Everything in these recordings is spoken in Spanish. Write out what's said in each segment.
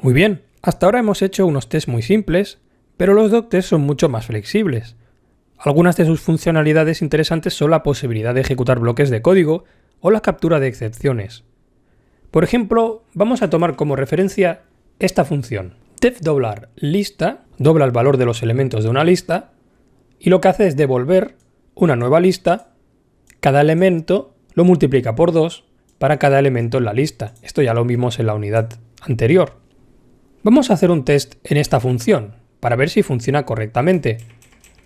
Muy bien, hasta ahora hemos hecho unos tests muy simples, pero los doctests son mucho más flexibles. Algunas de sus funcionalidades interesantes son la posibilidad de ejecutar bloques de código o la captura de excepciones. Por ejemplo, vamos a tomar como referencia esta función. Def_doblar lista dobla el valor de los elementos de una lista y lo que hace es devolver una nueva lista. Cada elemento lo multiplica por 2 para cada elemento en la lista. Esto ya lo vimos en la unidad anterior. Vamos a hacer un test en esta función para ver si funciona correctamente.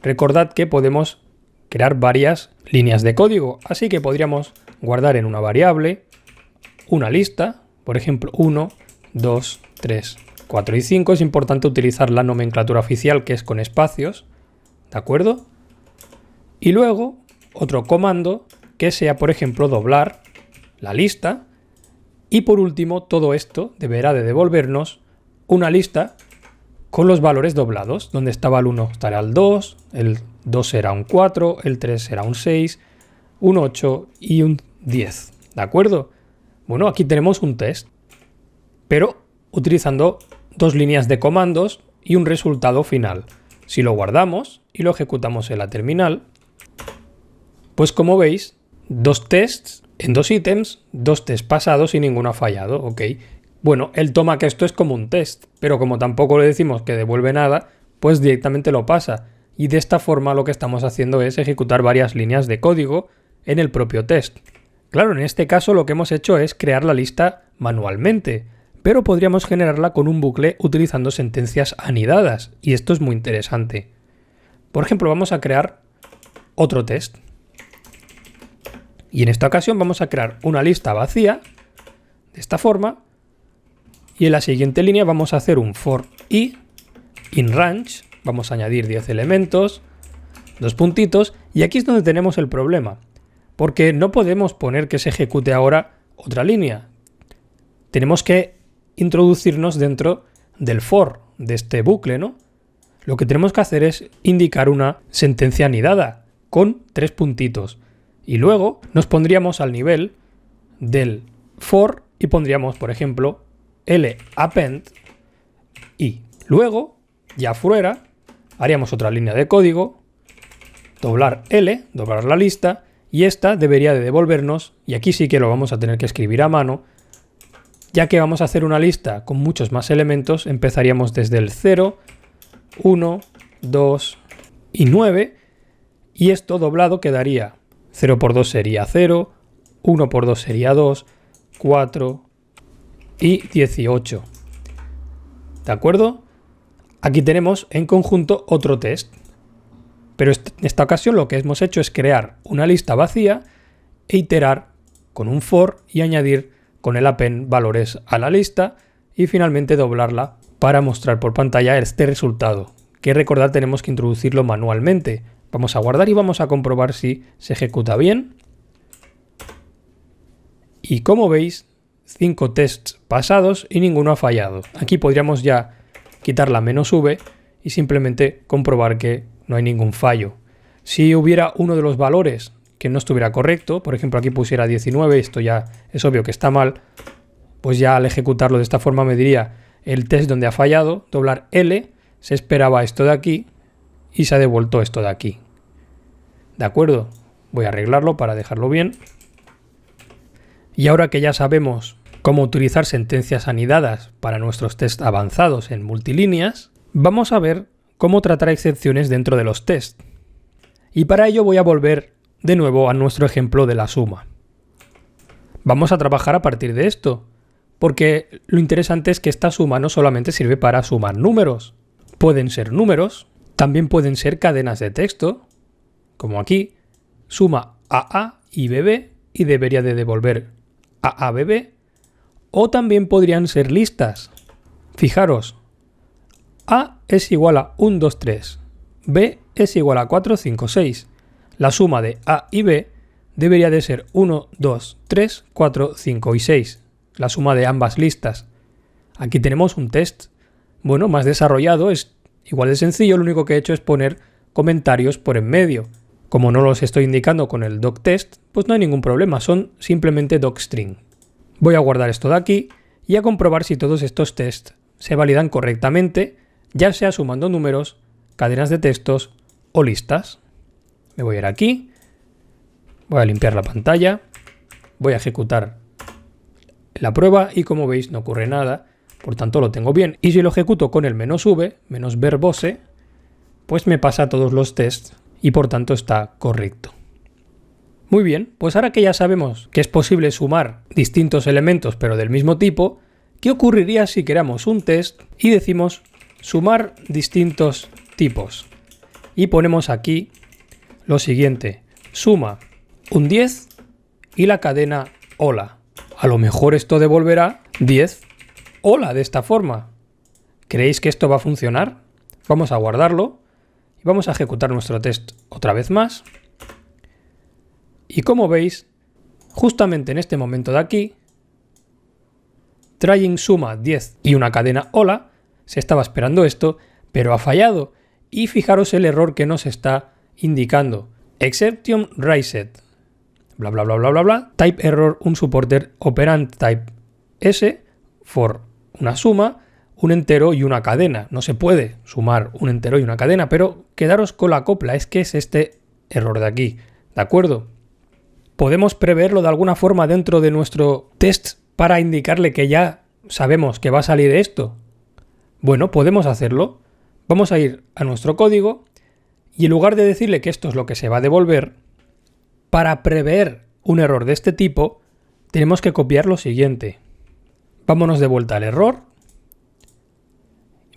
Recordad que podemos crear varias líneas de código, así que podríamos guardar en una variable una lista, por ejemplo 1, 2, 3, 4 y 5. Es importante utilizar la nomenclatura oficial, que es con espacios, ¿de acuerdo? Y luego otro comando que sea, por ejemplo, doblar la lista. Y por último, todo esto deberá de devolvernos una lista con los valores doblados. Donde estaba el 1 estará el 2, el 2 será un 4, el 3 será un 6, un 8 y un 10. ¿De acuerdo? Bueno, aquí tenemos un test, pero utilizando dos líneas de comandos y un resultado final. Si lo guardamos y lo ejecutamos en la terminal, pues como veis, dos tests en dos ítems, dos tests pasados y ninguno ha fallado, ¿ok? Bueno, él toma que esto es como un test, pero como tampoco le decimos que devuelve nada, pues directamente lo pasa. Y de esta forma lo que estamos haciendo es ejecutar varias líneas de código en el propio test. Claro, en este caso lo que hemos hecho es crear la lista manualmente, pero podríamos generarla con un bucle utilizando sentencias anidadas, y esto es muy interesante. Por ejemplo, vamos a crear otro test. Y en esta ocasión vamos a crear una lista vacía, de esta forma, y en la siguiente línea vamos a hacer un for i in range, vamos a añadir 10 elementos, dos puntitos, y aquí es donde tenemos el problema, porque no podemos poner que se ejecute ahora otra línea. Tenemos que introducirnos dentro del for de este bucle, ¿no? Lo que tenemos que hacer es indicar una sentencia anidada con 3 puntitos. Y luego nos pondríamos al nivel del for y pondríamos, por ejemplo, l'append y luego, ya fuera, haríamos otra línea de código, doblar la lista, y esta debería de devolvernos, y aquí sí que lo vamos a tener que escribir a mano, ya que vamos a hacer una lista con muchos más elementos. Empezaríamos desde el 0, 1, 2 y 9, y esto doblado quedaría 0 por 2 sería 0, 1 por 2 sería 2, 4 y 18. ¿De acuerdo? Aquí tenemos en conjunto otro test, pero en esta ocasión lo que hemos hecho es crear una lista vacía e iterar con un for y añadir con el append valores a la lista y finalmente doblarla para mostrar por pantalla este resultado, que recordad tenemos que introducirlo manualmente. Vamos a guardar y vamos a comprobar si se ejecuta bien. Y como veis, 5 tests pasados y ninguno ha fallado. Aquí podríamos ya quitar la "-v y simplemente comprobar que no hay ningún fallo. Si hubiera uno de los valores que no estuviera correcto, por ejemplo aquí pusiera 19, esto ya es obvio que está mal, pues ya al ejecutarlo de esta forma me diría el test donde ha fallado, doblar L, se esperaba esto de aquí y se ha devuelto esto de aquí. ¿De acuerdo? Voy a arreglarlo para dejarlo bien. Y ahora que ya sabemos cómo utilizar sentencias anidadas para nuestros tests avanzados en multilíneas, vamos a ver cómo tratar excepciones dentro de los tests. Y para ello voy a volver de nuevo a nuestro ejemplo de la suma. Vamos a trabajar a partir de esto, porque lo interesante es que esta suma no solamente sirve para sumar números. Pueden ser números, también pueden ser cadenas de texto, como aquí, suma AA y BB y debería de devolver AABB, o también podrían ser listas. Fijaros, A es igual a 1, 2, 3, B es igual a 4, 5, 6. La suma de A y B debería de ser 1, 2, 3, 4, 5 y 6. La suma de ambas listas. Aquí tenemos un test, bueno, más desarrollado, es igual de sencillo, lo único que he hecho es poner comentarios por en medio. Como no los estoy indicando con el doctest, pues no hay ningún problema, son simplemente docstring. Voy a guardar esto de aquí y a comprobar si todos estos tests se validan correctamente, ya sea sumando números, cadenas de textos o listas. Me voy a ir aquí, voy a limpiar la pantalla, voy a ejecutar la prueba y como veis no ocurre nada, por tanto lo tengo bien. Y si lo ejecuto con el "-v", "-verbose", pues me pasa todos los tests y por tanto está correcto. Muy bien, pues ahora que ya sabemos que es posible sumar distintos elementos pero del mismo tipo, ¿qué ocurriría si creamos un test y decimos sumar distintos tipos? Y ponemos aquí lo siguiente: suma un 10 y la cadena hola. A lo mejor esto devolverá 10 hola de esta forma. ¿Creéis que esto va a funcionar? Vamos a guardarlo y vamos a ejecutar nuestro test otra vez más. Y como veis, justamente en este momento de aquí, trying suma 10 y una cadena hola, se estaba esperando esto, pero ha fallado. Y fijaros el error que nos está indicando: exception raised, bla bla bla bla bla bla, type error unsupported operand type s for una suma, un entero y una cadena. No se puede sumar un entero y una cadena, pero quedaros con la copla, es que es este error de aquí, ¿de acuerdo? ¿Podemos preverlo de alguna forma dentro de nuestro test para indicarle que ya sabemos que va a salir esto? Bueno, podemos hacerlo. Vamos a ir a nuestro código y en lugar de decirle que esto es lo que se va a devolver, para prever un error de este tipo, tenemos que copiar lo siguiente. Vámonos de vuelta al error.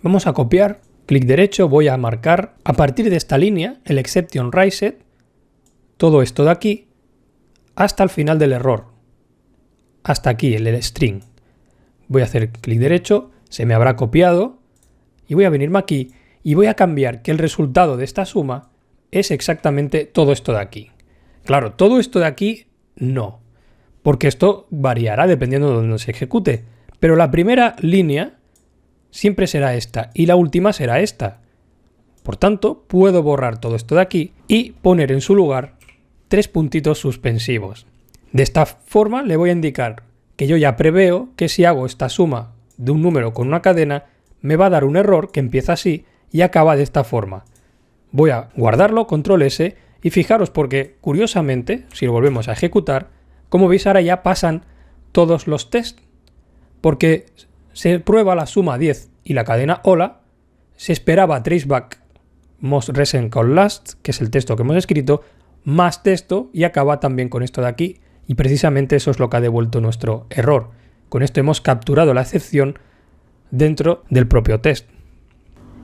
Vamos a copiar, clic derecho, voy a marcar a partir de esta línea, el exception raised, todo esto de aquí, hasta el final del error. Hasta aquí, el string. Voy a hacer clic derecho, se me habrá copiado, y voy a venirme aquí y voy a cambiar que el resultado de esta suma es exactamente todo esto de aquí. Claro, todo esto de aquí no, porque esto variará dependiendo de dónde se ejecute, pero la primera línea siempre será esta y la última será esta. Por tanto, puedo borrar todo esto de aquí y poner en su lugar 3 puntitos suspensivos. De esta forma le voy a indicar que yo ya preveo que si hago esta suma de un número con una cadena, me va a dar un error que empieza así y acaba de esta forma. Voy a guardarlo, control S, y fijaros porque, curiosamente, si lo volvemos a ejecutar, como veis ahora ya pasan todos los tests, porque se prueba la suma 10 y la cadena hola, se esperaba traceback most recent call last, que es el texto que hemos escrito, más texto y acaba también con esto de aquí, y precisamente eso es lo que ha devuelto nuestro error. Con esto hemos capturado la excepción dentro del propio test.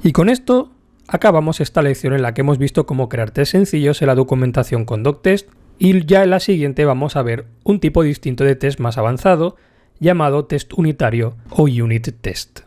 Y con esto acabamos esta lección en la que hemos visto cómo crear test sencillos en la documentación con doctest, y ya en la siguiente vamos a ver un tipo distinto de test más avanzado llamado test unitario o unit test.